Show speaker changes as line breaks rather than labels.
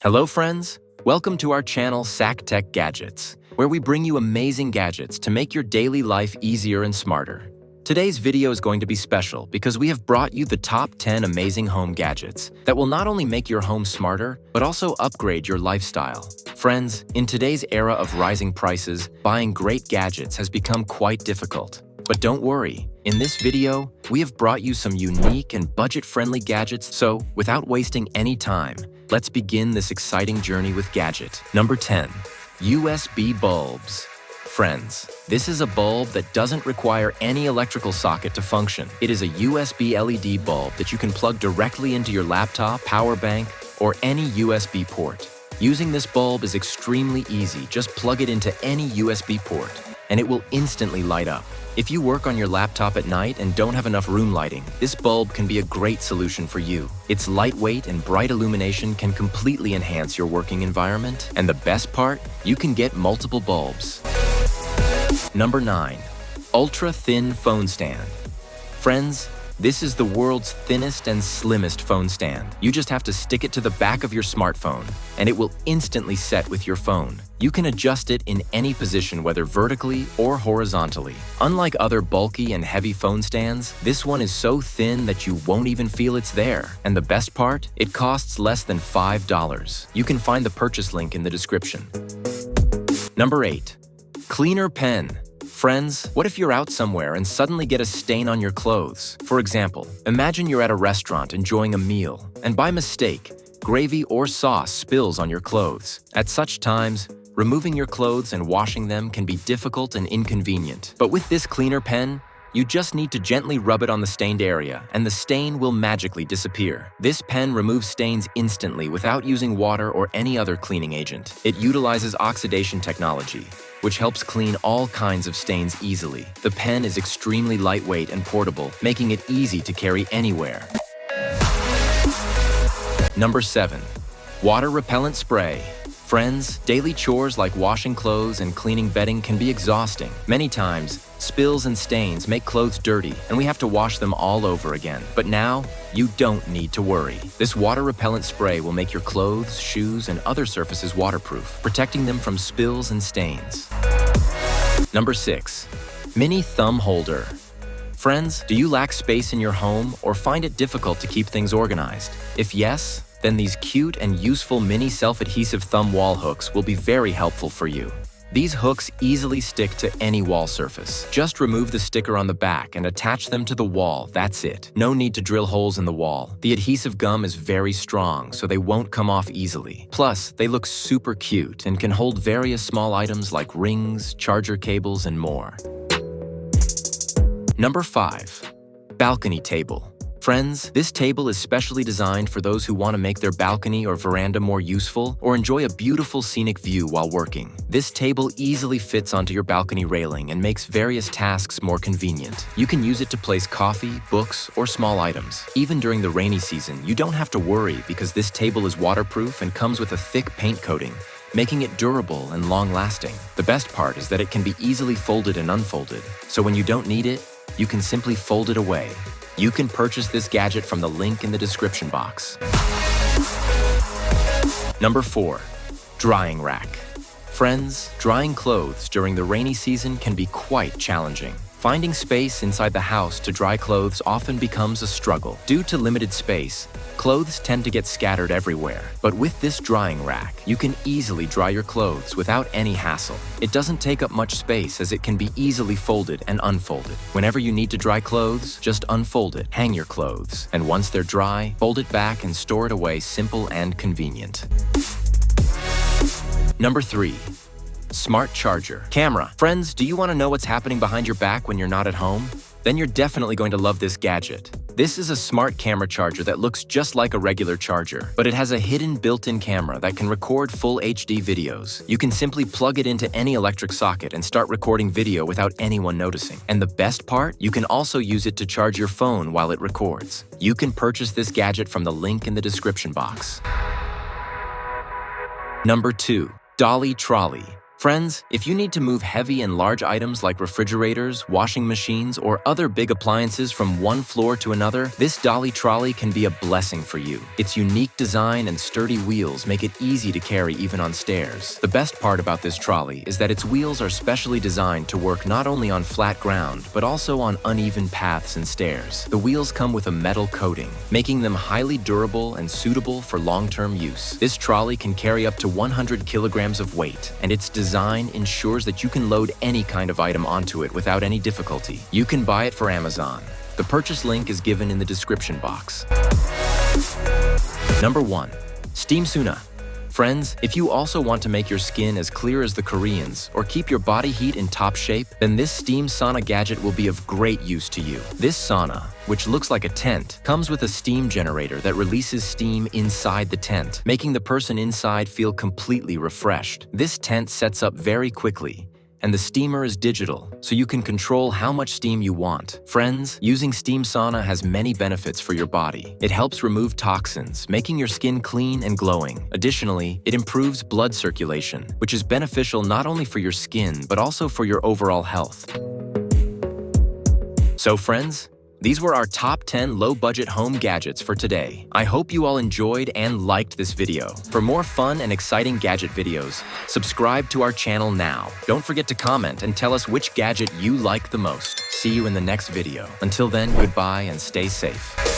Hello friends, welcome to our channel SAC Tech Gadgets, where we bring you amazing gadgets to make your daily life easier and smarter. Today's video is going to be special because we have brought you the top 10 amazing home gadgets that will not only make your home smarter, but also upgrade your lifestyle. Friends, in today's era of rising prices, buying great gadgets has become quite difficult. But don't worry, in this video, we have brought you some unique and budget-friendly gadgets, so without wasting any time, let's begin this exciting journey with gadget. Number 10. USB bulbs. Friends, this is a bulb that doesn't require any electrical socket to function. It is a USB LED bulb that you can plug directly into your laptop, power bank, or any USB port. Using this bulb is extremely easy. Just plug it into any USB port, and it will instantly light up. If you work on your laptop at night and don't have enough room lighting, this bulb can be a great solution for you. Its lightweight and bright illumination can completely enhance your working environment, and the best part, you can get multiple bulbs. Number 9. Ultra-thin phone stand. Friends, this is the world's thinnest and slimmest phone stand. You just have to stick it to the back of your smartphone, and it will instantly set with your phone. You can adjust it in any position, whether vertically or horizontally. Unlike other bulky and heavy phone stands, this one is so thin that you won't even feel it's there. And the best part? It costs less than $5. You can find the purchase link in the description. Number 8. Cleaner pen. Friends, what if you're out somewhere and suddenly get a stain on your clothes? For example, imagine you're at a restaurant enjoying a meal, and by mistake, gravy or sauce spills on your clothes. At such times, removing your clothes and washing them can be difficult and inconvenient. But with this cleaner pen, you just need to gently rub it on the stained area, and the stain will magically disappear. This pen removes stains instantly without using water or any other cleaning agent. It utilizes oxidation technology, which helps clean all kinds of stains easily. The pen is extremely lightweight and portable, making it easy to carry anywhere. Number 7. Water repellent spray. Friends, daily chores like washing clothes and cleaning bedding can be exhausting. Many times, spills and stains make clothes dirty, and we have to wash them all over again. But now, you don't need to worry. This water repellent spray will make your clothes, shoes, and other surfaces waterproof, protecting them from spills and stains. Number 6. Mini thumb holder. Friends, do you lack space in your home or find it difficult to keep things organized? If yes, then these cute and useful mini self-adhesive thumb wall hooks will be very helpful for you. These hooks easily stick to any wall surface. Just remove the sticker on the back and attach them to the wall, that's it. No need to drill holes in the wall. The adhesive gum is very strong, so they won't come off easily. Plus, they look super cute and can hold various small items like rings, charger cables, and more. Number 5. Balcony table. Friends, this table is specially designed for those who want to make their balcony or veranda more useful or enjoy a beautiful scenic view while working. This table easily fits onto your balcony railing and makes various tasks more convenient. You can use it to place coffee, books, or small items. Even during the rainy season, you don't have to worry because this table is waterproof and comes with a thick paint coating, making it durable and long-lasting. The best part is that it can be easily folded and unfolded, so when you don't need it, you can simply fold it away. You can purchase this gadget from the link in the description box. Number 4. Drying rack. Friends, drying clothes during the rainy season can be quite challenging. Finding space inside the house to dry clothes often becomes a struggle. Due to limited space, clothes tend to get scattered everywhere. But with this drying rack, you can easily dry your clothes without any hassle. It doesn't take up much space as it can be easily folded and unfolded. Whenever you need to dry clothes, just unfold it, hang your clothes, and once they're dry, fold it back and store it away, simple and convenient. Number 3. Smart charger. Camera. Friends, do you want to know what's happening behind your back when you're not at home? Then you're definitely going to love this gadget. This is a smart camera charger that looks just like a regular charger, but it has a hidden built-in camera that can record full HD videos. You can simply plug it into any electric socket and start recording video without anyone noticing. And the best part? You can also use it to charge your phone while it records. You can purchase this gadget from the link in the description box. Number 2. Dolly trolley. Friends, if you need to move heavy and large items like refrigerators, washing machines, or other big appliances from one floor to another, this dolly trolley can be a blessing for you. Its unique design and sturdy wheels make it easy to carry even on stairs. The best part about this trolley is that its wheels are specially designed to work not only on flat ground, but also on uneven paths and stairs. The wheels come with a metal coating, making them highly durable and suitable for long-term use. This trolley can carry up to 100 kilograms of weight, and its design ensures that you can load any kind of item onto it without any difficulty. You can buy it for Amazon. The purchase link is given in the description box. Number 1. Steam Sauna. Friends, if you also want to make your skin as clear as the Koreans or keep your body heat in top shape, then this steam sauna gadget will be of great use to you. This sauna, which looks like a tent, comes with a steam generator that releases steam inside the tent, making the person inside feel completely refreshed. This tent sets up very quickly, and the steamer is digital, so you can control how much steam you want. Friends, using steam sauna has many benefits for your body. It helps remove toxins, making your skin clean and glowing. Additionally, it improves blood circulation, which is beneficial not only for your skin, but also for your overall health. So friends, these were our top 10 low-budget home gadgets for today. I hope you all enjoyed and liked this video. For more fun and exciting gadget videos, subscribe to our channel now. Don't forget to comment and tell us which gadget you like the most. See you in the next video. Until then, goodbye and stay safe.